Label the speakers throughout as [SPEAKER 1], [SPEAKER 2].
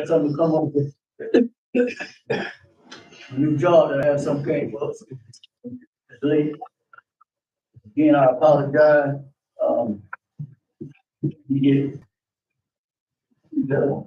[SPEAKER 1] got something to come up with. A new job that I have some came up. It's late. Again, I apologize. You get the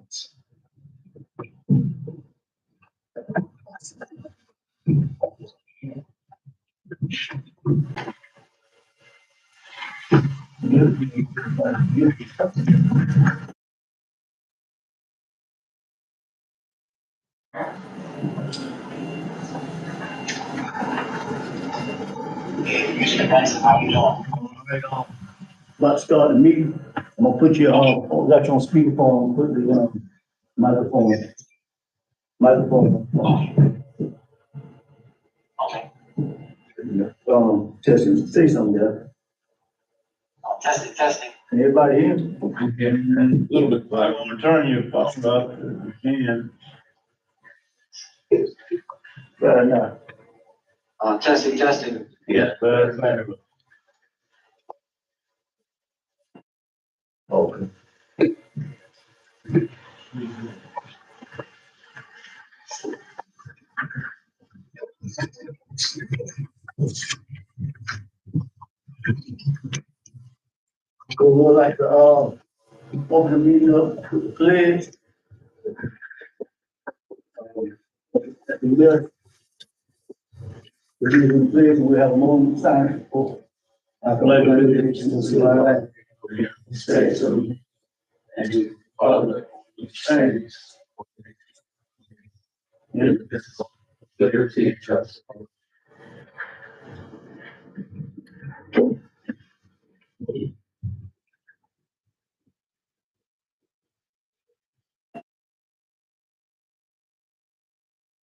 [SPEAKER 2] Mr. Benson, how you doing?
[SPEAKER 1] about to start the meeting. I'm gonna put you on, got you on speakerphone, put the microphone.
[SPEAKER 2] Okay.
[SPEAKER 1] Testing, say something there.
[SPEAKER 2] Testing.
[SPEAKER 1] Can everybody hear?
[SPEAKER 3] A little bit, but I'm gonna turn you up if you can.
[SPEAKER 1] Better not.
[SPEAKER 2] Testing.
[SPEAKER 3] Yeah. Better.
[SPEAKER 1] Okay. So we'd like to, open the meeting up to the pledge. At the left. We're going to pledge, we have a moment sign for. I pledge allegiance to the flag of the United States of America and to the republic which stands liberty and justice.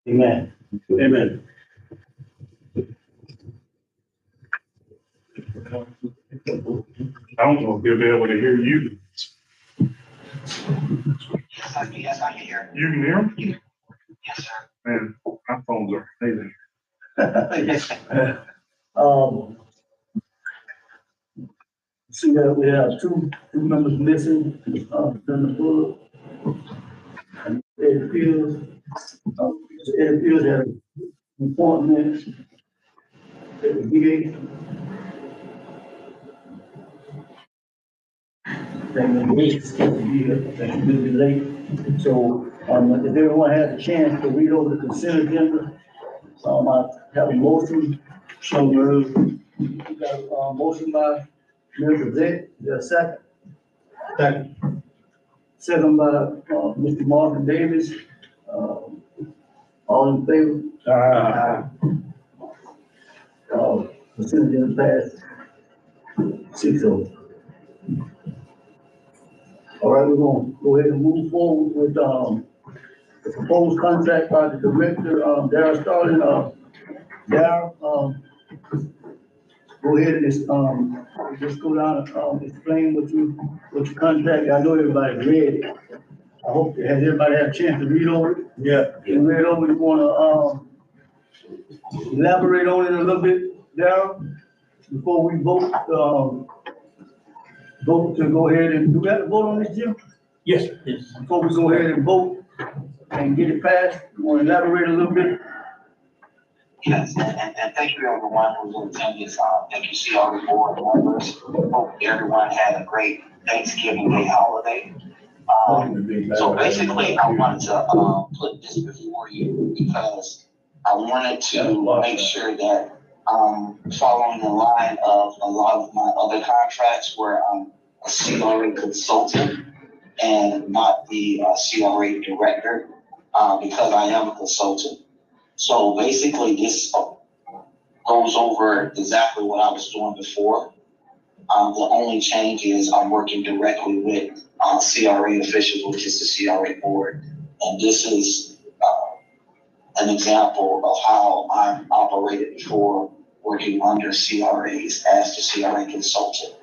[SPEAKER 1] Amen.
[SPEAKER 3] Amen. I don't know if he'll be able to hear you.
[SPEAKER 2] Yes, I can hear.
[SPEAKER 3] You can hear him?
[SPEAKER 2] Yes, sir.
[SPEAKER 3] Man, my phones are amazing.
[SPEAKER 1] See that we have two members missing, from the book. And it appears that appointments at the VA. That will be late. So, if everyone has a chance to read over the consent agenda, I have a motion. So, we got a motion by Mr. Zett, there's a second. Second by, Mr. Marvin Davis. All in favor? Consent agenda passed 6-0. All right, we're gonna go ahead and move forward with, the proposed contract by the director, Darryl Starling, Darryl, go ahead and just go down and, explain what your contract, I know everybody read it. I hope, has everybody had a chance to read over it?
[SPEAKER 3] Yeah.
[SPEAKER 1] You read over, you wanna, elaborate on it a little bit, Darryl, before we vote to go ahead and, do we have to vote on this, Jim?
[SPEAKER 3] Yes.
[SPEAKER 1] Before we go ahead and vote and get it passed, you wanna elaborate a little bit?
[SPEAKER 2] Yes, and thank you everyone who's in attendance. Thank you, CRA board members. Hope everyone had a great Thanksgiving Day holiday. So basically, I wanted to put this before you because I wanted to make sure that following the line of a lot of my other contracts where I'm a CRA consultant and not the CRA director, because I am a consultant. So basically, this goes over exactly what I was doing before. The only change is I'm working directly with CRA officials, which is the CRA board. And this is an example of how I'm operated before working under CRAs as the CRA consultant.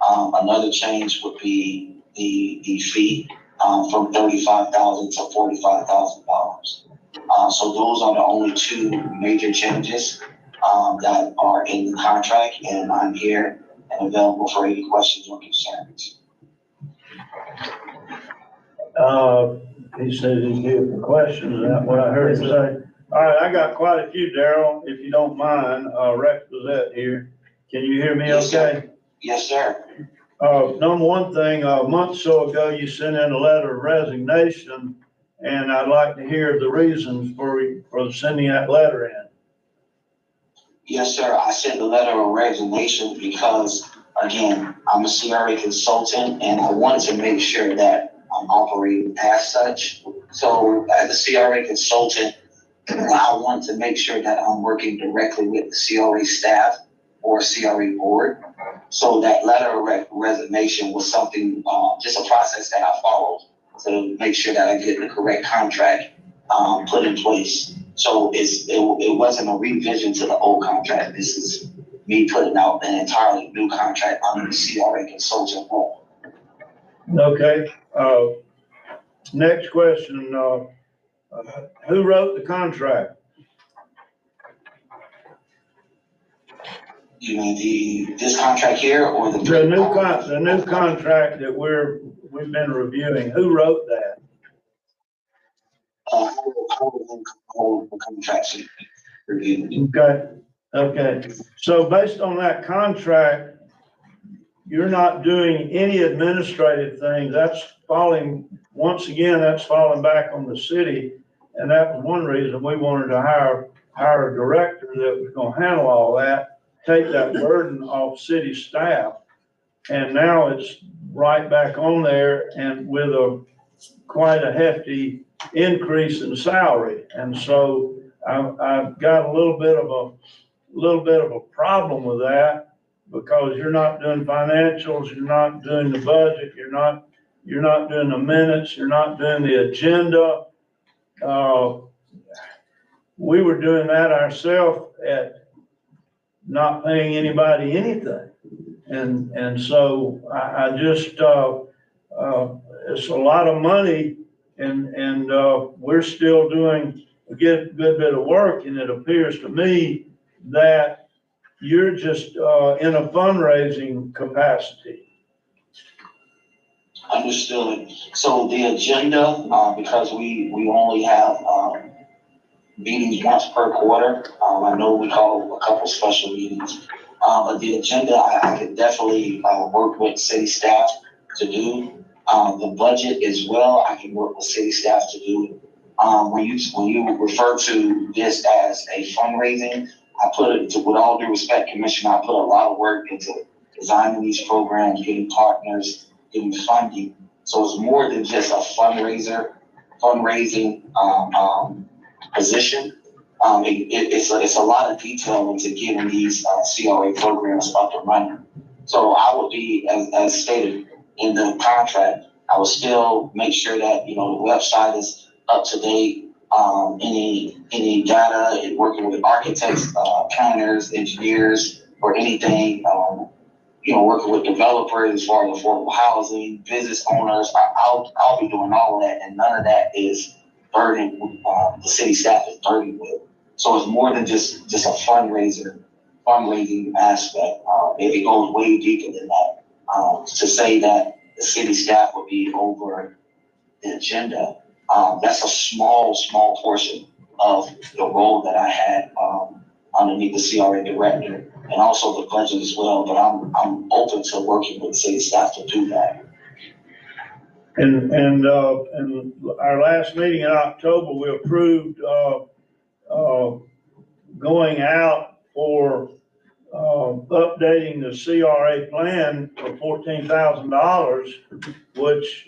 [SPEAKER 2] Another change would be the fee from $35,000 to $45,000. So those are the only two major changes that are in the contract, and I'm here and available for any questions or concerns.
[SPEAKER 3] He said he's here for questions, is that what I heard him say? All right, I got quite a few, Darrell, if you don't mind, Rex Lizette here. Can you hear me
[SPEAKER 2] Yes, sir.
[SPEAKER 3] okay?
[SPEAKER 2] Yes, sir.
[SPEAKER 3] Number one thing, a month or so ago, you sent in a letter of resignation, and I'd like to hear the reasons for sending that letter in.
[SPEAKER 2] Yes, sir. I sent the letter of resignation because, again, I'm a CRA consultant and I wanted to make sure that I'm operating as such. So as a CRA consultant, I want to make sure that I'm working directly with the CRA staff or CRA board. So that letter of resignation was something, just a process that I followed to make sure that I get the correct contract put in place. So it wasn't a revision to the old contract. This is me putting out an entirely new contract under the CRA consultant role.
[SPEAKER 3] Okay, next question, who wrote the contract?
[SPEAKER 2] You mean this contract here or the
[SPEAKER 3] new contract that we've been reviewing, who wrote that?
[SPEAKER 2] The contract review.
[SPEAKER 3] Okay, so based on that contract, you're not doing any administrative things, once again, that's falling back on the city. And that was one reason we wanted to hire a director that was gonna handle all that, take that burden off city staff. And now it's right back on there and with quite a hefty increase in salary. And so I've got a little bit of a problem with that, because you're not doing financials, you're not doing the budget, you're not doing the minutes, you're not doing the agenda. We were doing that ourselves at not paying anybody anything. And so I just, it's a lot of money and we're still doing a good bit of work. And it appears to me that you're just in a fundraising capacity.
[SPEAKER 2] Understood. So the agenda, because we only have meetings once per quarter. I know we call a couple special meetings, but the agenda I could definitely work with city staff to do. The budget as well, I can work with city staff to do. When you refer to this as a fundraising, I put it with all due respect, Commissioner, I put a lot of work into designing these programs, getting partners, getting funding. So it's more than just a fundraising position. It's a lot of detail into getting these CRA programs up and running. So I would be, as stated in the contract, I would still make sure that the website is up to date. Any data, and working with architects, planners, engineers, or anything. Working with developers as far as affordable housing, business owners. I'll be doing all of that, and none of that is burdened. The city staff is burdened with. So it's more than just a fundraising aspect. It goes way deeper than that. To say that the city staff would be over the agenda, that's a small portion of the role that I had underneath the CRA director, and also the budget as well. But I'm open to working with city staff to do that.
[SPEAKER 3] And our last meeting in October, we approved going out for updating the CRA plan for $14,000, which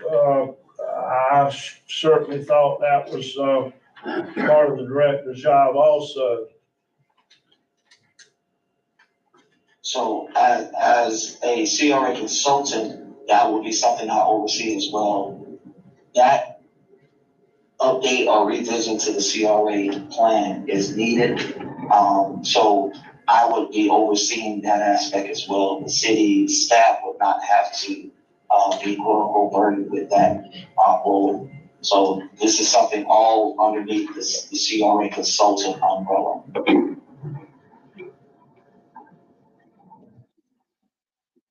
[SPEAKER 3] I certainly thought that was part of the director's job also.
[SPEAKER 2] So as a CRA consultant, that would be something I oversee as well. That update or revision to the CRA plan is needed. So I would be overseeing that aspect as well. The city staff would not have to be quote unquote burdened with that role. So this is something all underneath the CRA consultant umbrella.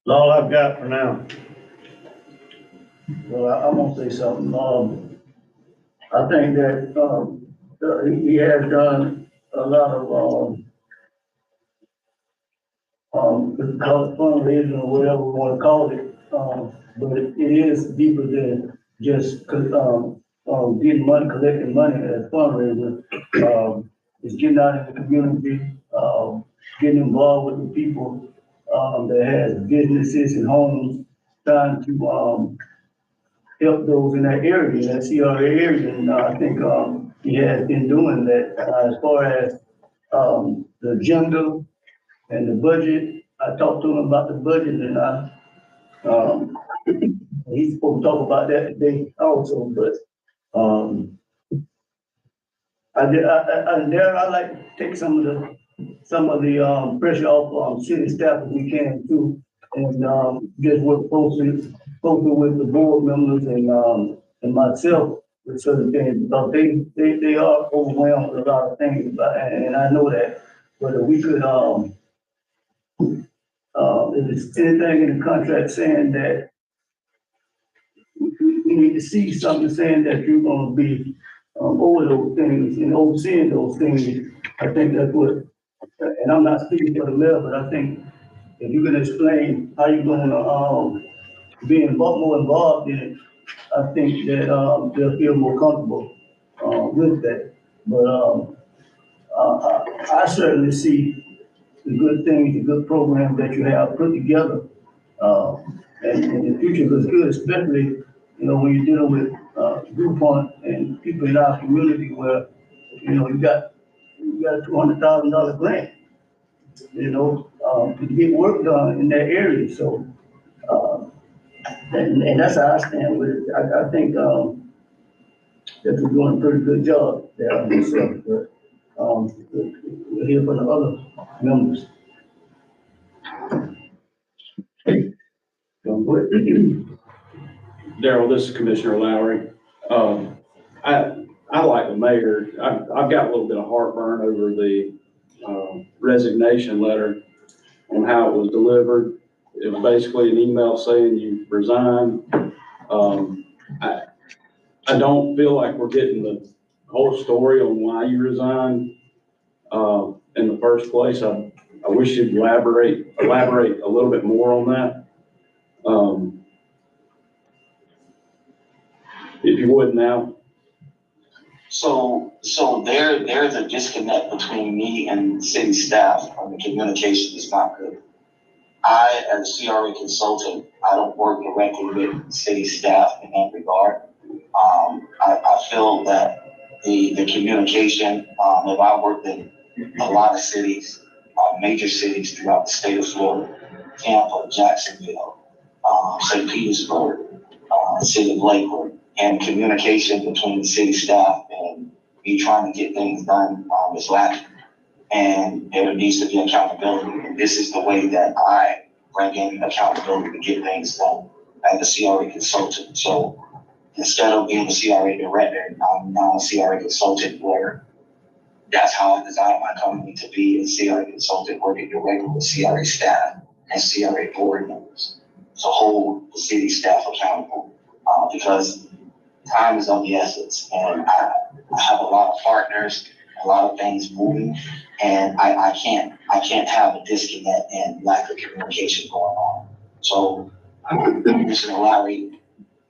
[SPEAKER 3] That's all I've got for now.
[SPEAKER 1] Well, I'm gonna say something. I think that, he has done a lot of, call it fundraising or whatever we wanna call it. But it is deeper than just, getting money, collecting money as fundraising. It's getting out in the community, getting involved with the people, that has businesses and homes, trying to, help those in that area, that CRA area. And I think, he has been doing that. As far as, the agenda and the budget, I talked to him about the budget and um, he's supposed to talk about that today also, but, I like to take some of the pressure off, city staff if we can too. And, just work closely with the board members and myself with certain things, because they are overwhelmed with a lot of things, and I know that. But if we could, if there's anything in the contract saying that we need to see something saying that you're gonna be, over those things and overseeing those things, I think that's what, and I'm not speaking for the mayor, but I think if you can explain how you're gonna, be involved, more involved in it, I think that, they'll feel more comfortable, with that. But, I certainly see the good things, the good programs that you have put together, and the future looks good, especially, when you're dealing with, DuPont and people in our community where, you got a $200,000 grant, to get work done in that area. So, and that's how I stand with it. I think, that we're doing a pretty good job there on this stuff, but, we're here for the other members.
[SPEAKER 4] Daryl, this is Commissioner Lowry. I like the mayor. I've got a little bit of heartburn over the resignation letter and how it was delivered. It was basically an email saying you resigned. I don't feel like we're getting the whole story on why you resigned in the first place. I wish you'd elaborate a little bit more on that. If you would now.
[SPEAKER 2] So there's a disconnect between me and city staff, and the communication is not good. I, as a CRA consultant, I don't work directly with city staff in that regard. I feel that the communication, if I worked in a lot of cities, major cities throughout the state of Florida, Tampa, Jacksonville, St. Petersburg, city of Lakewood, and communication between the city staff and me trying to get things done is lacking. And there needs to be accountability. And this is the way that I bring in accountability to get things done as a CRA consultant. So instead of being a CRA director, I'm now a CRA consultant, where that's how I designed my company to be, a CRA consultant working directly with CRA staff and CRA board members to hold the city staff accountable, because time is of the essence, and I have a lot of partners, a lot of things moving, and I can't have a disconnect and lack of communication going on. So, Commissioner Lowry,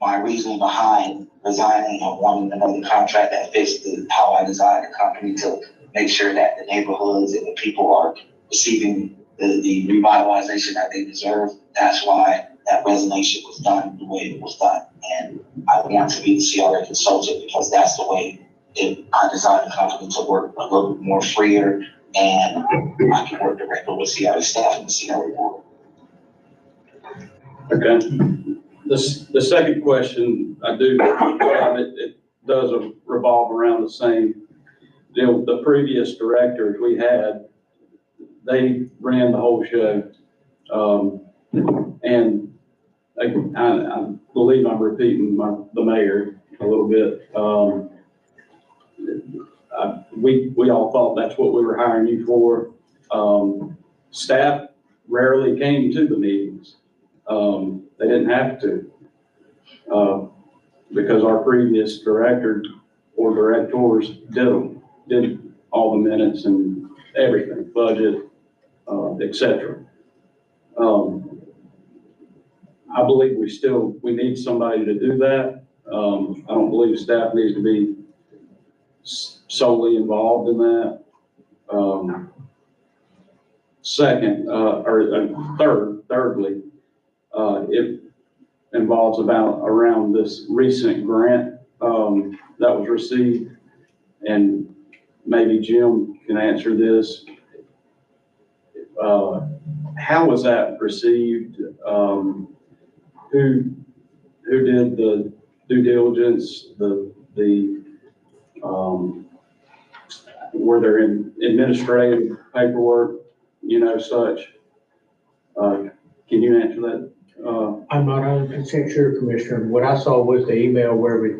[SPEAKER 2] my reasoning behind resigning and wanting another contract that fits how I designed the company to make sure that the neighborhoods and the people are receiving the revitalization that they deserve. That's why that resignation was done the way it was done. And I want to be the CRA consultant because that's the way I designed the company to work a little bit more freer, and I can work directly with CRA staff and the CRA board.
[SPEAKER 4] Okay. The second question I do have, it does revolve around the same deal. The previous directors we had, they ran the whole show. And I believe I'm repeating the mayor a little bit. We all thought that's what we were hiring you for. Staff rarely came to the meetings. They didn't have to, because our previous director or directors did all the minutes and everything, budget, et cetera. I believe we need somebody to do that. I don't believe staff needs to be solely involved in that. Thirdly, it involves around this recent grant, that was received, and maybe Jim can answer this. How was that received? Who did the due diligence, were there administrative paperwork, such? Can you answer that?
[SPEAKER 5] I'm not 100% sure, Commissioner. What I saw was the email where we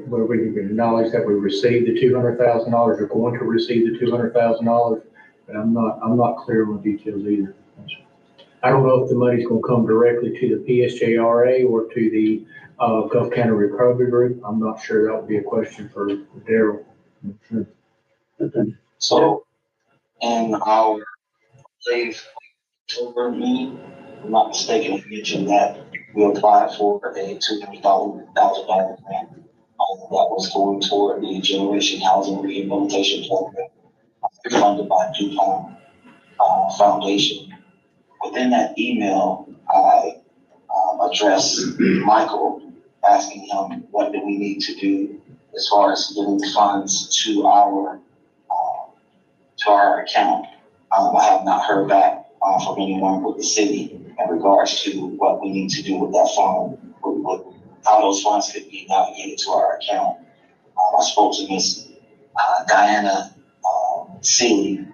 [SPEAKER 5] acknowledged that we received the $200,000 or going to receive the $200,000, but I'm not clear on the details either. I don't know if the money's going to come directly to the PSJRA or to the Gulf County Recovery Group. I'm not sure. That would be a question for Daryl.
[SPEAKER 2] So, in our October meeting, if I'm not mistaken, we mentioned that we applied for a $200,000 grant that was going toward the Generation Housing Rehabilitation Program funded by DuPont Foundation. Within that email, I addressed Michael, asking him what do we need to do as far as getting funds to our account. I have not heard back from anyone with the city in regards to what we need to do with that fund, how those funds could be navigated to our account. I spoke to Ms. Diana Seeley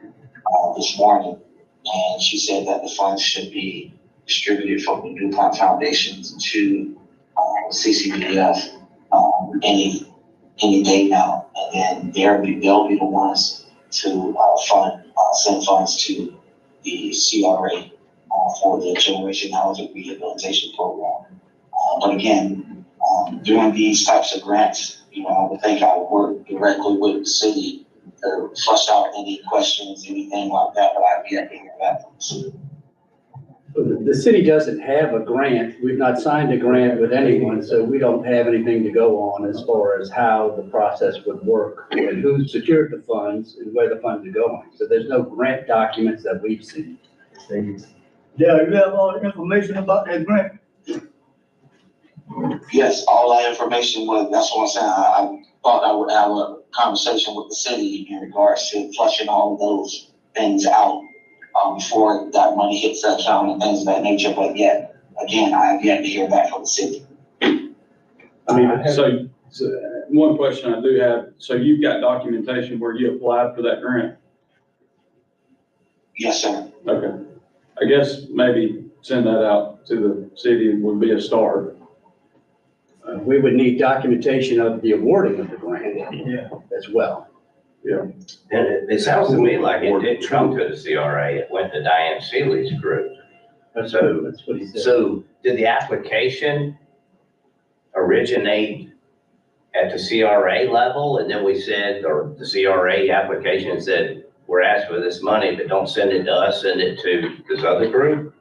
[SPEAKER 2] this morning, and she said that the funds should be distributed from the DuPont Foundation to CCBF any day now, and then they'll be the ones to send funds to the CRA for the Generation Housing Rehabilitation Program. But again, doing these types of grants, I would think I would work directly with the city to flush out any questions, anything like that, but I've yet to hear back from the city.
[SPEAKER 6] The city doesn't have a grant. We've not signed a grant with anyone, so we don't have anything to go on as far as how the process would work and who secured the funds and where the funds are going. So there's no grant documents that we've seen.
[SPEAKER 1] Yeah, you have all the information about that grant?
[SPEAKER 2] Yes, all that information that's what I'm saying. I thought I would have a conversation with the city in regards to flushing all of those things out before that money hits the account and things of that nature. But yet, again, I have yet to hear back from the city.
[SPEAKER 4] So one question I do have, so you've got documentation where you applied for that grant?
[SPEAKER 2] Yes, sir.
[SPEAKER 4] Okay. I guess maybe send that out to the city would be a start.
[SPEAKER 6] We would need documentation of the awarding of the grant as well.
[SPEAKER 4] Yeah.
[SPEAKER 7] And it sounds to me like it didn't come to the CRA, it went to Diane Seeley's group. So,
[SPEAKER 6] That's what he said.
[SPEAKER 7] so did the application originate at the CRA level? And then we said, or the CRA application said, we're asked for this money, but don't send it to us, send it to this other group?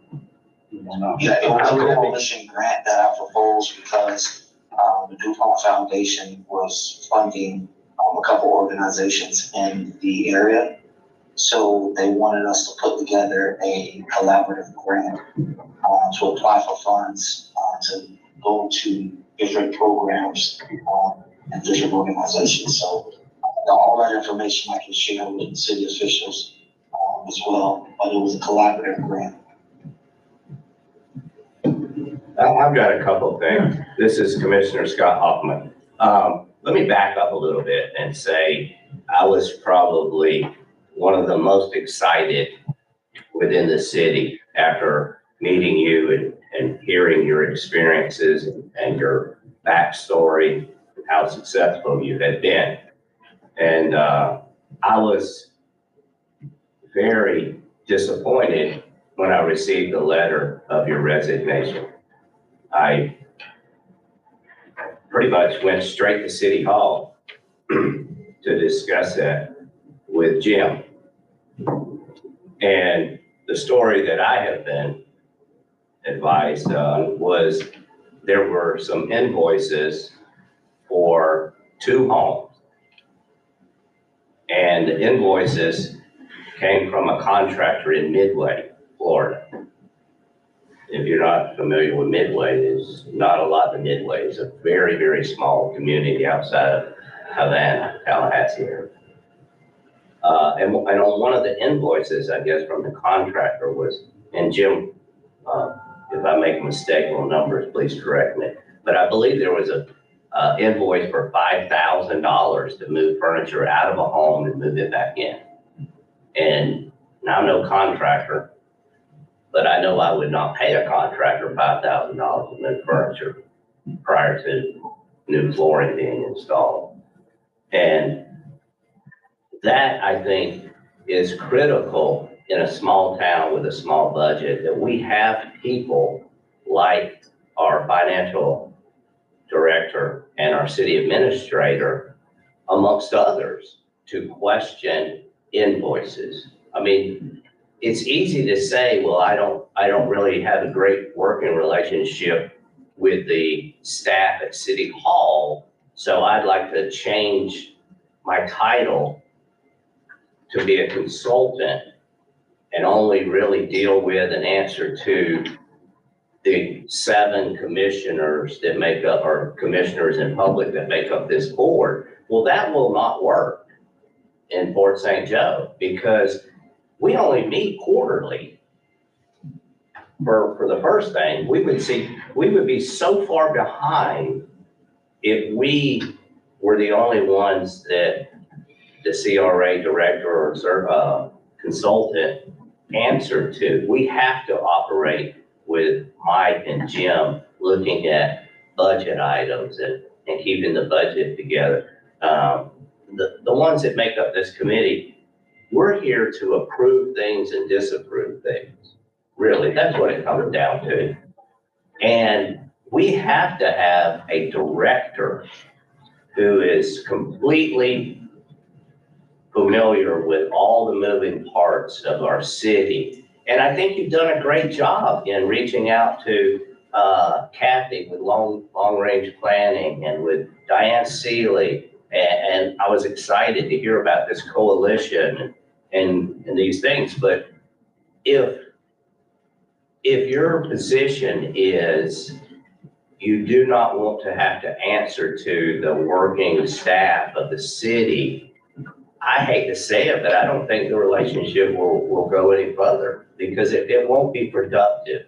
[SPEAKER 2] Yeah, it was a coalition grant that I proposed because the DuPont Foundation was funding a couple organizations in the area. So they wanted us to put together a collaborative grant to apply for funds to go to different programs and different organizations. So all that information I can share with the city officials as well, but it was a collaborative grant.
[SPEAKER 7] I've got a couple of things. This is Commissioner Scott Hoffman. Let me back up a little bit and say I was probably one of the most excited within the city after meeting you and hearing your experiences and your backstory, how successful you had been. And I was very disappointed when I received the letter of your resignation. I pretty much went straight to City Hall to to discuss that with Jim. And the story that I have been advised on was there were some invoices for 2 homes. And the invoices came from a contractor in Midway, Florida. If you're not familiar with Midway, there's not a lot of Midway. It's a very, very small community outside of Havana, Tallahassee area. And on one of the invoices, I guess, from the contractor was, and Jim, if I make a mistake on numbers, please correct me. But I believe there was a invoice for $5,000 to move furniture out of a home and move it back in. And now I'm no contractor, but I know I would not pay a contractor $5,000 to move furniture prior to new flooring being installed. And that, I think, is critical in a small town with a small budget, that we have people like our financial director and our city administrator, amongst others, to question invoices. I mean, it's easy to say, well, I don't really have a great working relationship with the staff at City Hall, so I'd like to change my title to be a consultant and only really deal with and answer to the 7 commissioners that make up, or commissioners in public that make up this board. Well, that will not work in Port St. Joe, because we only meet quarterly. For the first thing, we would be so far behind if we were the only ones that the CRA director or consultant answered to. We have to operate with Mike and Jim looking at budget items and keeping the budget together. The ones that make up this committee, we're here to approve things and disapprove things. Really, that's what it comes down to. And we have to have a director who is completely familiar with all the moving parts of our city. And I think you've done a great job in reaching out to Kathy with long-range planning, and with Diane Seeley. And I was excited to hear about this coalition and these things. But if your position is you do not want to have to answer to the working staff of the city, I hate to say it, but I don't think the relationship will go any further, because it won't be productive.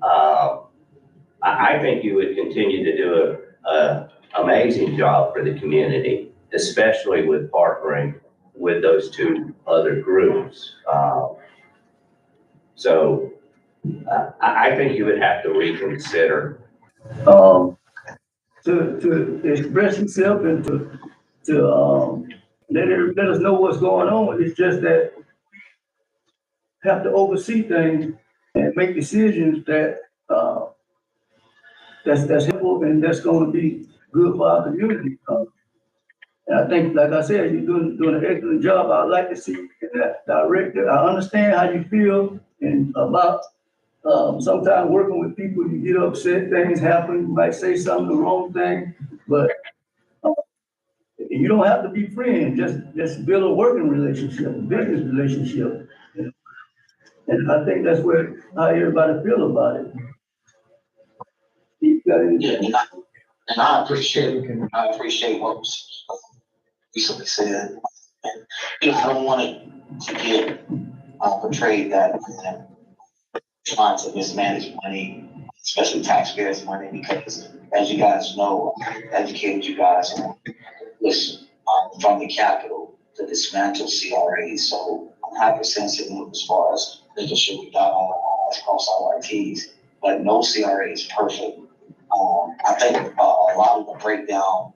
[SPEAKER 7] I think you would continue to do an amazing job for the community, especially with partnering with those 2 other groups. So I think you would have to reconsider.
[SPEAKER 1] To express himself and to let us know what's going on. It's just that we have to oversee things and make decisions that that's helpful and that's going to be good for our community. And I think, like I said, you're doing an excellent job. I'd like to see that director. I understand how you feel and about sometimes working with people, you get upset, things happen, you might say something, the wrong thing, but you don't have to be friends, just build a working relationship, a business relationship. And I think that's how everybody feel about it. You got anything?
[SPEAKER 2] Yeah, and I appreciate what was recently said. And I don't want it to get portrayed that trying to mismanage money, especially taxpayers' money, because as you guys know, I educated you guys on this from the Capitol to dismantle CRAs. So I'm hypersensitive as far as making sure we dot all our I's, cross all our T's, but no CRA is perfect. I think a lot of the breakdown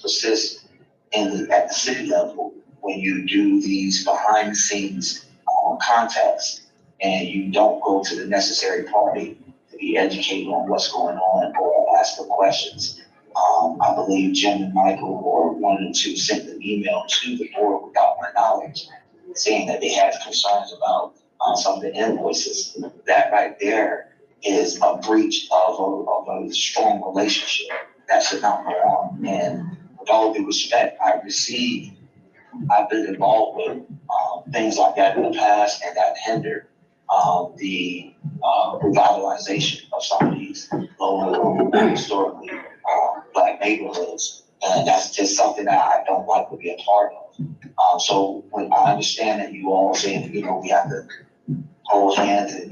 [SPEAKER 2] persists at the city level when you do these behind the scenes contacts and you don't go to the necessary party to be educated on what's going on or ask for questions. I believe Jim and Michael, or one of the 2, sent the an email to the board without my knowledge, saying that they had concerns about some of the invoices. That right there is a breach of a strong relationship. That should not go on. And with all due respect, I've been involved with things like that in the past, and that hindered the revitalization of some of these lower historically black neighborhoods. And that's just something that I don't like to be a part of. So when I understand that you all saying, we have to hold hands and,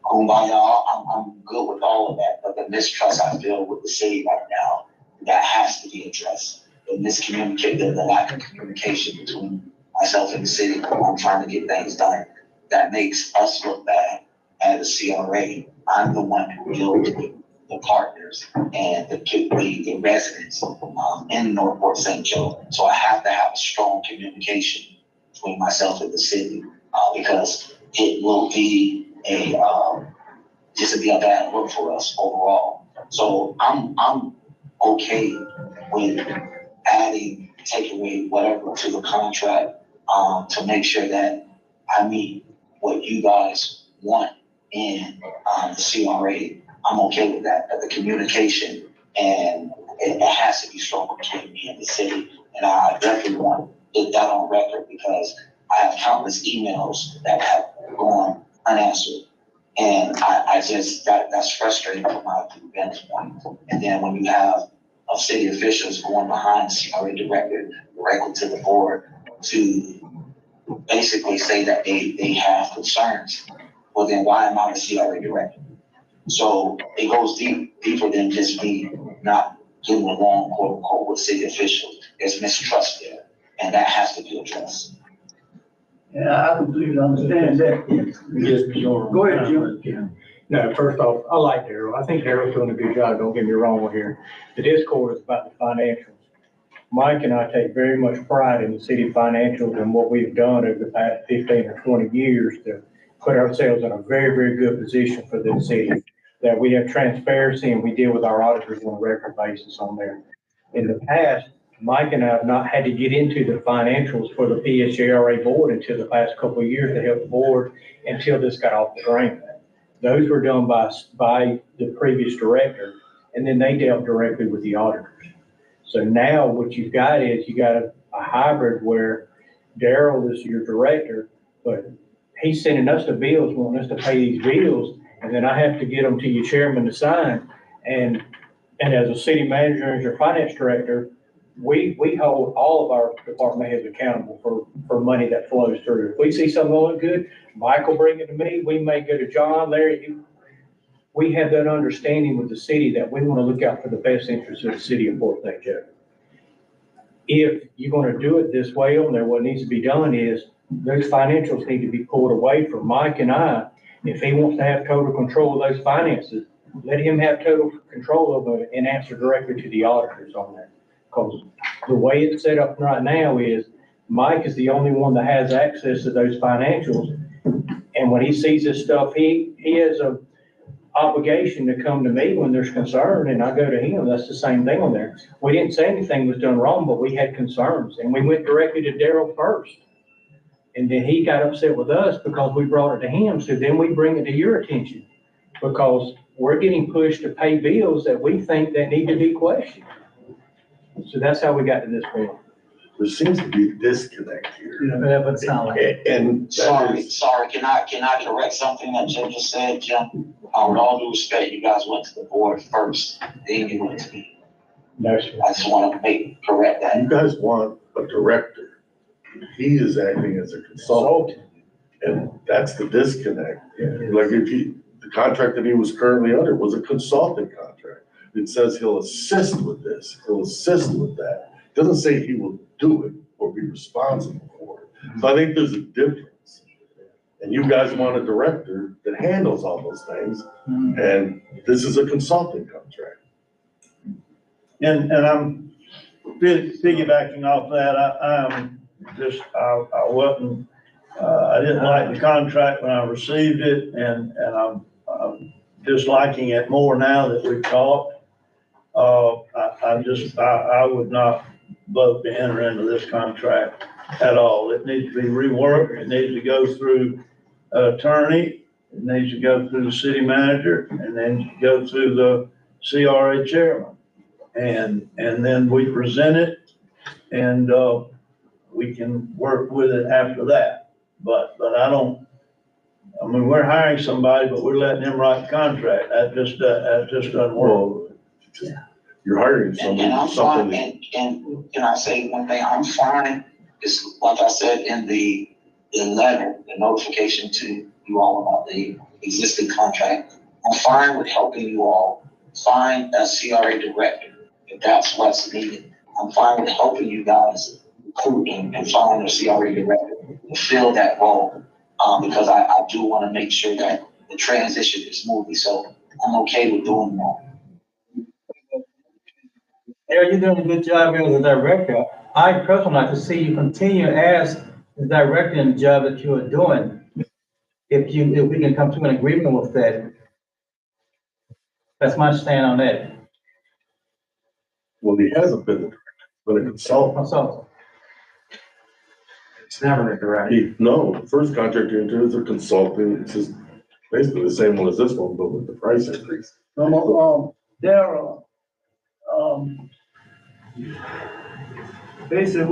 [SPEAKER 2] kumbaya, I'm good with all of that. But the mistrust I feel with the city right now, that has to be addressed. The lack of communication between myself and the city. I'm trying to get things done. That makes us look bad as a CRA. I'm the one who deals with the partners and the residents in Northport St. Joe. So I have to have a strong communication between myself and the city because it will be a bad look for us overall. So I'm okay with taking away whatever to the contract to make sure that I meet what you guys want in the CRA. I'm okay with that, but the communication and it has to be strong between me and the city. And I definitely want it that on record because I have countless emails that have gone unanswered. And that's frustrating from my vantage point. And then when you have city officials going behind the CRA director directly to the board to basically say that they have concerns, well then why am I the CRA director? So it goes deeper than just me not getting along, quote unquote, with city officials. There's mistrust there, and that has to be addressed.
[SPEAKER 1] Yeah, I completely understand that.
[SPEAKER 5] Yes,
[SPEAKER 1] Go ahead, Jim.
[SPEAKER 5] No, first off, I like Daryl. I think Daryl's doing a good job. Don't get me wrong here. The discord is about the financials. Mike and I take very much pride in the city financials and what we've done over the past 15 or 20 years to put ourselves in a very, very good position for this city. That we have transparency and we deal with our auditors on a regular basis on there. In the past, Mike and I have not had to get into the financials for the PSJRA board until the past couple of years to help the board until this got off the ground. Those were done by the previous director, and then they dealt directly with the auditors. So now what you've got is you got a hybrid where Daryl is your director, but he's sending us the bills, wanting us to pay these bills, and then I have to get them to your chairman to sign. And as a city manager and your finance director, we hold all of our department heads accountable for money that flows through. If we see something going good, Mike will bring it to me. We may go to John, Larry. We have that understanding with the city that we want to look out for the best interests of the city of Fort St. Joe. If you're going to do it this way on there, what needs to be done is those financials need to be pulled away from Mike and I. If he wants to have total control of those finances, let him have total control of it and answer directly to the auditors on that. Because the way it's set up right now is Mike is the only one that has access to those financials. And when he sees this stuff, he has a obligation to come to me when there's concern, and I go to him. That's the same thing on there. We didn't say anything was done wrong, but we had concerns, and we went directly to Daryl first. And then he got upset with us because we brought it to him. So then we bring it to your attention because we're getting pushed to pay bills that we think that need to be questioned. So that's how we got to this point.
[SPEAKER 8] There seems to be a disconnect here.
[SPEAKER 5] That would sound like.
[SPEAKER 8] And
[SPEAKER 2] Sorry, can I correct something that Jim just said, Jim? With all due respect, you guys went to the board first, then you went to me.
[SPEAKER 5] No, sir.
[SPEAKER 2] I just want to correct that.
[SPEAKER 8] you guys want a director. He is acting as a consultant, and that's the disconnect. Like the contract that he was currently under was a consulting contract. It says he'll assist with this, he'll assist with that. It doesn't say he will do it or be responsible for it. So I think there's a difference. And you guys want a director that handles all those things, and this is a consulting contract.
[SPEAKER 3] And I'm piggybacking off that. I didn't like the contract when I received it, and I'm disliking it more now that we've talked. I would not vote to enter into this contract at all. It needs to be reworked, it needs to go through an attorney, it needs to go through the city manager, and then go through the CRA chairman. And then we present it, and, we can work with it after that. But I mean, we're hiring somebody, but we're letting them write the contract. That just doesn't work.
[SPEAKER 8] Well, you're hiring
[SPEAKER 2] And I'm
[SPEAKER 8] something.
[SPEAKER 2] fine, and can I say one thing? I'm fine. It's like I said in the letter, the notification to you all about the existing contract. I'm fine with helping you all find a CRA director if that's what's needed. I'm fine with helping you guys recruit and find a CRA director to fill that role. Because I do want to make sure that the transition is smoothly. So I'm okay with doing that.
[SPEAKER 9] Eric, you're doing a good job as a director. I personally like to see you continue as the director in the job that you are doing. If we can come to an agreement with that. That's my stand on that.
[SPEAKER 8] Well, he hasn't been a director, but a consultant.
[SPEAKER 9] So,
[SPEAKER 10] It's never a direct.
[SPEAKER 8] No, the first contract you enter is a consultant. It's just basically the same one as this one, but with the price increase.
[SPEAKER 1] Daryl, basically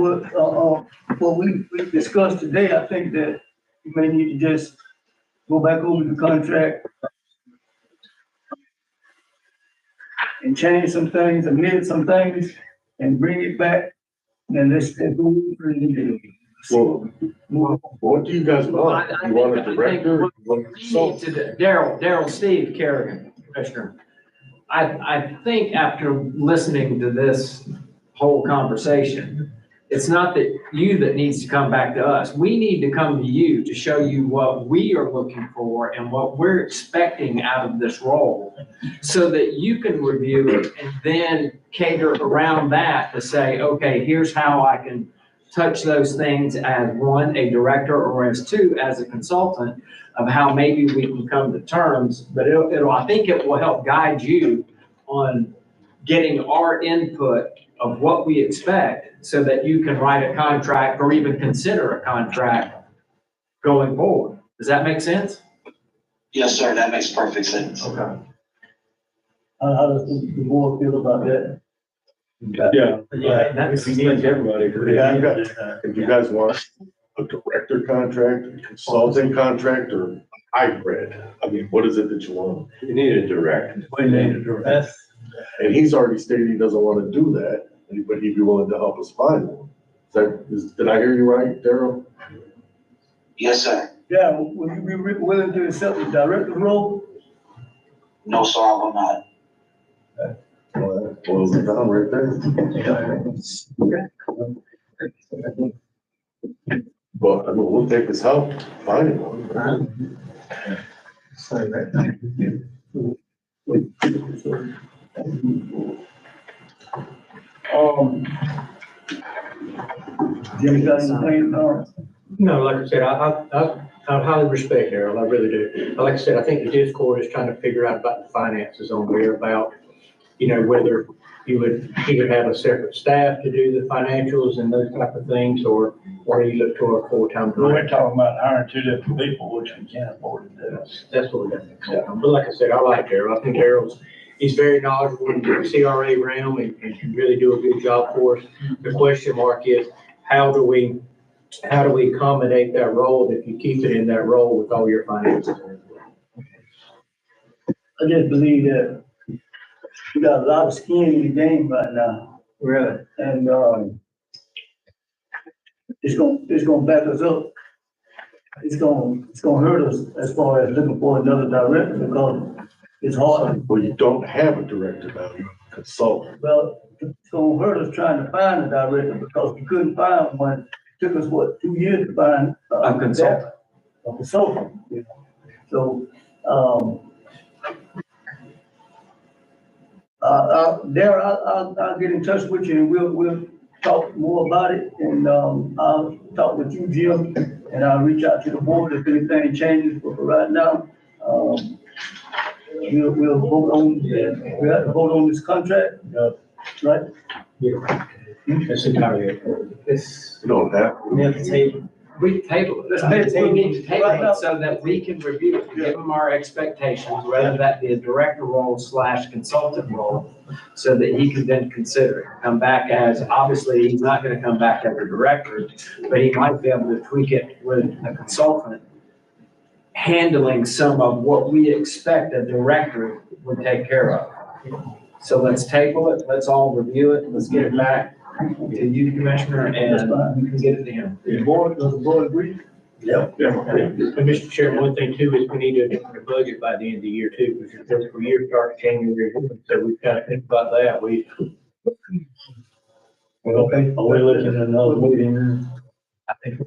[SPEAKER 1] what we discussed today, I think that you may need to just go back over the contract and change some things, amend some things, and bring it back, and let's move it.
[SPEAKER 8] Well, what do you guys want? You want a director? You want a consultant?
[SPEAKER 10] Daryl, Steve Kerrigan, Commissioner. I think after listening to this whole conversation, it's not that you that needs to come back to us. We need to come to you to show you what we are looking for and what we're expecting out of this role so that you can review it and then cater around that to say, okay, here's how I can touch those things as one, a director, or as two, as a consultant, of how maybe we can come to terms. But I think it will help guide you on getting our input of what we expect so that you can write a contract or even consider a contract going forward. Does that make sense?
[SPEAKER 2] Yes, sir, that makes perfect sense.
[SPEAKER 10] Okay.
[SPEAKER 1] How does the board feel about that?
[SPEAKER 8] Yeah.
[SPEAKER 10] Yeah, that's.
[SPEAKER 3] If you need everybody,
[SPEAKER 8] If you guys want a director contract, a consulting contract, or hybrid, I mean, what is it that you want?
[SPEAKER 7] You need a director.
[SPEAKER 3] we need to direct.
[SPEAKER 8] And he's already stated he doesn't want to do that, but he'd be willing to help us find one. Did I hear you right, Daryl?
[SPEAKER 2] Yes, sir.
[SPEAKER 1] Yeah, would you be willing to accept the director role?
[SPEAKER 2] No, sir, I will not.
[SPEAKER 8] Well, that boils it down right there. But I mean, we'll take his help finding one.
[SPEAKER 1] Jimmy got anything,
[SPEAKER 5] No, like I said, I highly respect Harold, I really do. Like I said, I think the Discord is trying to figure out about the finances on there, about, whether you would either have a separate staff to do the financials and those type of things, or you look to a full-time
[SPEAKER 3] We're
[SPEAKER 5] director.
[SPEAKER 3] talking about hiring two different people, which we can't afford to do.
[SPEAKER 5] That's what we got to do. But like I said, I like Harold. I think he's very knowledgeable in the CRA realm and can really do a good job for us. The question mark is, how do we accommodate that role if you keep it in that role with all your finances?
[SPEAKER 1] I just believe that you got a lot of skin in the game right now.
[SPEAKER 10] Really?
[SPEAKER 1] And, it's gonna back us up. It's gonna hurt us as far as looking for another director, because it's hard.
[SPEAKER 8] Well, you don't have a director now, you're a consultant.
[SPEAKER 1] Well, it's gonna hurt us trying to find a director, because we couldn't find one. It took us, 2 years to find
[SPEAKER 10] A consultant.
[SPEAKER 1] a consultant, So, Darryl, I'll get in touch with you and we'll talk more about it. And, I'll talk with you, Jim, and I'll reach out to the board if anything changes. But for right now, we'll vote on, we have to vote on this contract, right?
[SPEAKER 5] Yeah. That's entirely it.
[SPEAKER 6] It's,
[SPEAKER 8] You don't have.
[SPEAKER 9] We have to table.
[SPEAKER 10] We table it. We need to table it so that we can review it, give them our expectations, whether that be a director role / consultant role, so that he can then consider it. Come back as, obviously, he's not gonna come back as a director, but he might be able to tweak it with a consultant, handling some of what we expect a director would take care of. So let's table it, let's all review it, let's get it back to you, Commissioner, and you can get it to him.
[SPEAKER 1] The board, does the board agree?
[SPEAKER 10] Yep.
[SPEAKER 5] Mr. Chairman, one thing too is we need to adopt the budget by the end of the year too, because the fiscal year starts January, so we've got to think about that.
[SPEAKER 1] Okay.
[SPEAKER 3] Are we looking at another meeting?
[SPEAKER 5] I think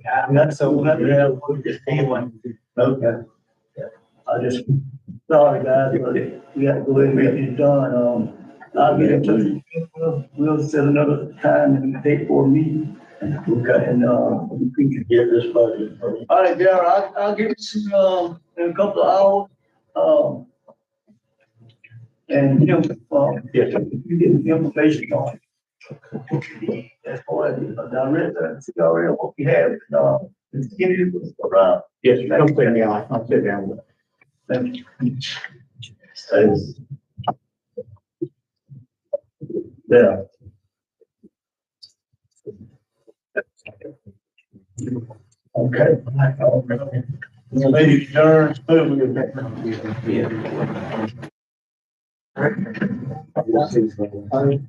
[SPEAKER 1] Okay. I just, sorry guys, but we have to go ahead and get this done. I'll get in touch with you. We'll set another time and date for a meeting. Okay. And, we can
[SPEAKER 3] Get this budget.
[SPEAKER 1] all right, Darryl, I'll give you, in a couple of hours. And, yes, you get the information on. As far as the director, CRA, what we have, get it around.
[SPEAKER 5] Yes, come sit down. I'll sit down with it.
[SPEAKER 1] Thank you. Yeah. Okay.
[SPEAKER 3] Maybe adjourn, move.
[SPEAKER 1] Yeah.